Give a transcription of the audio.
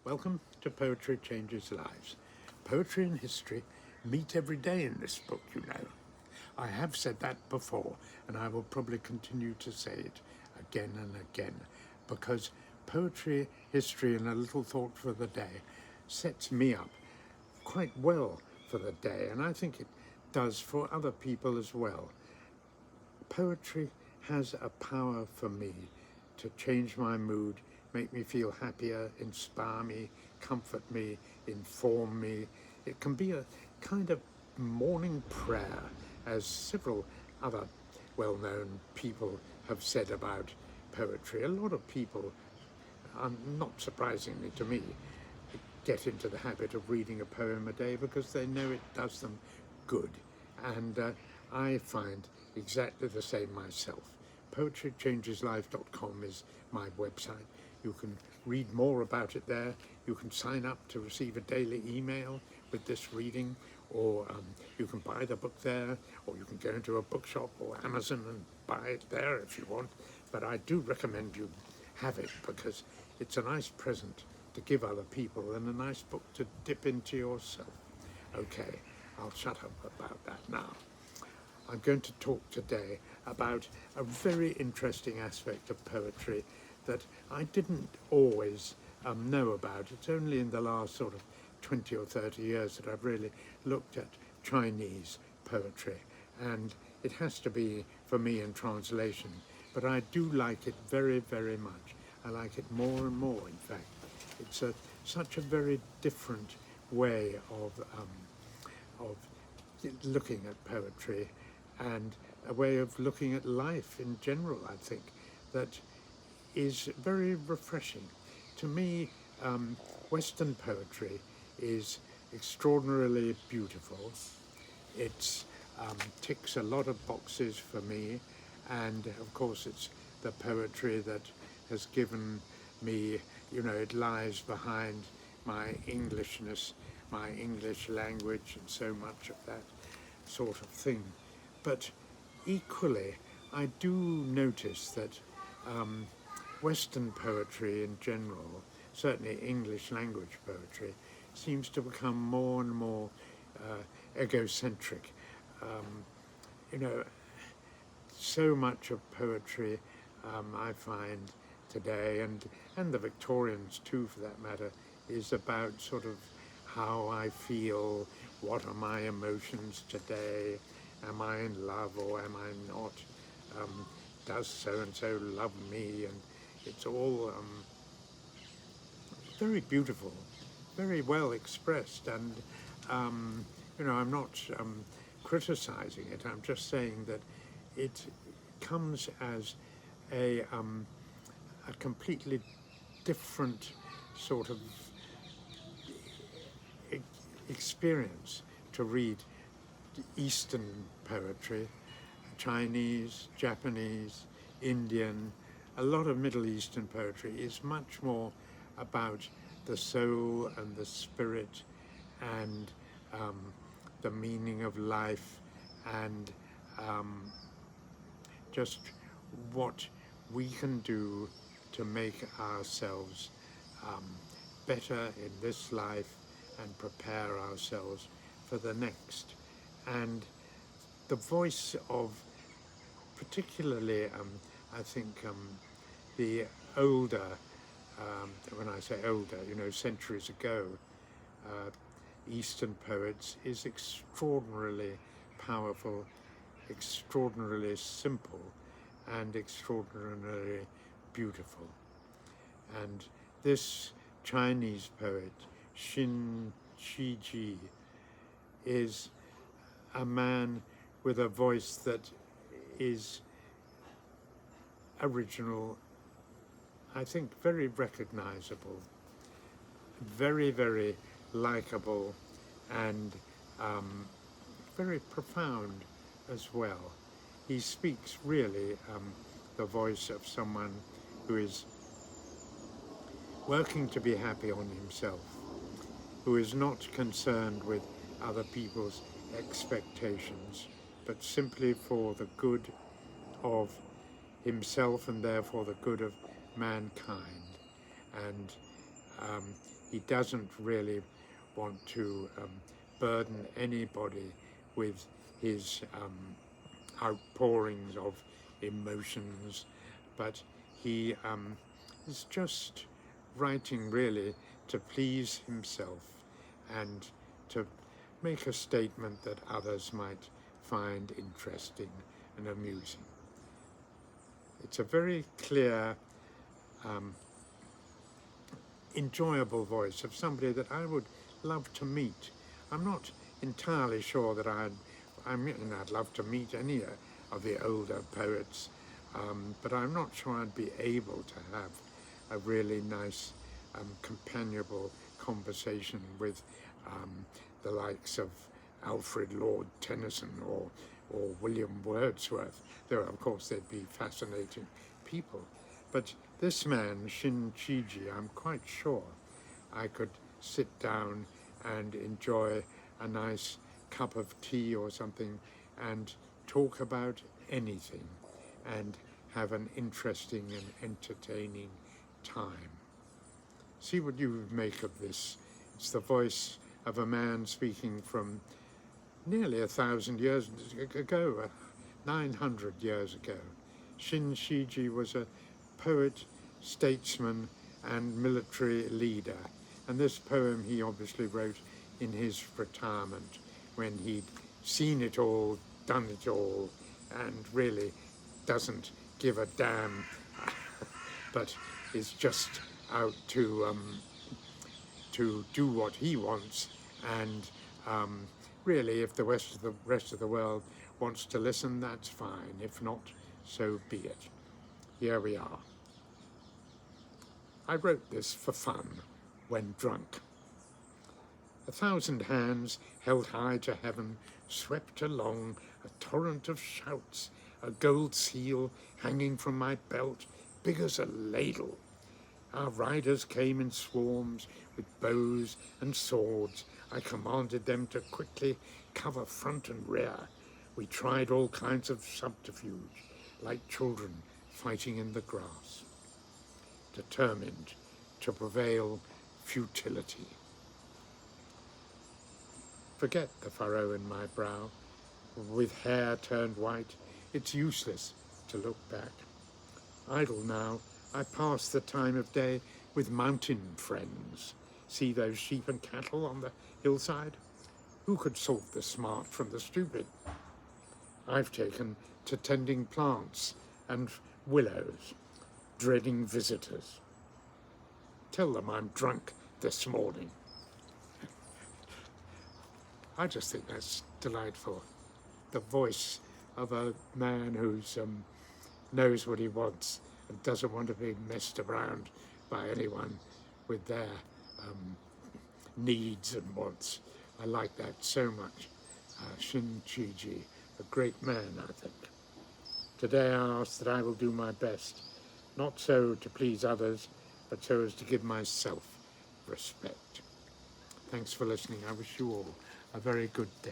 Welcome to Poetry Changes Lives. Poetry and history meet every day in this book, you know. I have said that before, and I will probably continue to say it again and again, because poetry, history, and a little thought for the day sets me up quite well for the day, and I think it does for other people as well. Poetry has a power for me to change my mood, make me feel happier, inspire me, comfort me, inform me. It can be a kind of morning prayer, as several other well-known people have said about poetry. A lot of people, not surprisingly to me, get into the habit of reading a poem a day because they know it does them good. And I find exactly the same myself. Poetrychangeslife.com is my website. You can read more about it there. You can sign up to receive a daily email with this reading, or you can buy the book there, or you can go into a bookshop or Amazon and buy it there if you want. But I do recommend you have it because it's a nice present to give other people and a nice book to dip into yourself. Okay, I'll shut up about that now. I'm going to talk today about a very interesting aspect of poetry that I didn't always know about. It's only in the last sort of 20 or 30 years that I've really looked at Chinese poetry, and it has to be for me in translation, but I do like it very, very much. I like it more and more, in fact. It's such a very different way of looking at poetry, and a way of looking at life in general, I think, that is very refreshing. To me, Western poetry is extraordinarily beautiful. It ticks a lot of boxes for me, and of course it's the poetry that has given me, it lies behind my Englishness, my English language, and so much of that sort of thing. But equally, I do notice that Western poetry in general, certainly English language poetry, seems to become more and more egocentric. So much of poetry I find today, and the Victorians too for that matter, is about sort of how I feel, what are my emotions today, am I in love or am I not, does so-and-so love me, and it's all very beautiful, very well expressed, and I'm not criticizing it, I'm just saying that it comes as a completely different sort of experience to read Eastern poetry, Chinese, Japanese, Indian. A lot of Middle Eastern poetry is much more about the soul and the spirit and the meaning of life, and just what we can do to make ourselves better in this life and prepare ourselves for the next. And the voice of particularly, I think, the older, when I say older, centuries ago, Eastern poets is extraordinarily powerful, extraordinarily simple, and extraordinarily beautiful. And this Chinese poet, Xin Qiji, is a man with a voice that is original, I think very recognizable, very, very likable, and very profound as well. He speaks really the voice of someone who is working to be happy on himself, who is not concerned with other people's expectations, but simply for the good of himself and therefore the good of mankind. And He doesn't really want to burden anybody with his outpourings of emotions, but he is just writing really to please himself and to make a statement that others might find interesting and amusing. It's a very clear, enjoyable voice of somebody that I would love to meet. I'm not entirely sure that I'd love to meet any of the older poets, but I'm not sure I'd be able to have a really nice, companionable conversation with the likes of Alfred Lord Tennyson or William Wordsworth, though of course they'd be fascinating people. But this man, Xin Qiji, I'm quite sure I could sit down and enjoy a nice cup of tea or something and talk about anything and have an interesting and entertaining time. See what you make of this. It's the voice of a man speaking from nearly 1,000 years ago, 900 years ago. Xin Qiji was a poet, statesman, and military leader. And this poem he obviously wrote in his retirement when he'd seen it all, done it all, and really doesn't give a damn, but is just out to do what he wants. And really, if the rest of the world wants to listen, that's fine. If not, so be it. Here we are. I wrote this for fun when drunk. 1,000 hands held high to heaven swept along a torrent of shouts, a gold seal hanging from my belt, big as a ladle. Our riders came in swarms with bows and swords. I commanded them to quickly cover front and rear. We tried all kinds of subterfuge, like children fighting in the grass, determined to prevail futility. Forget the furrow in my brow. With hair turned white, it's useless to look back. Idle now, I pass the time of day with mountain friends. See those sheep and cattle on the hillside? Who could sort the smart from the stupid? I've taken to tending plants and willows, dreading visitors. Tell them I'm drunk this morning. I just think that's delightful. The voice of a man who knows what he wants and doesn't want to be messed around by anyone with their needs and wants. I like that so much. Xin Qiji, a great man, I think. Today I ask that I will do my best, not so to please others, but so as to give myself respect. Thanks for listening. I wish you all a very good day.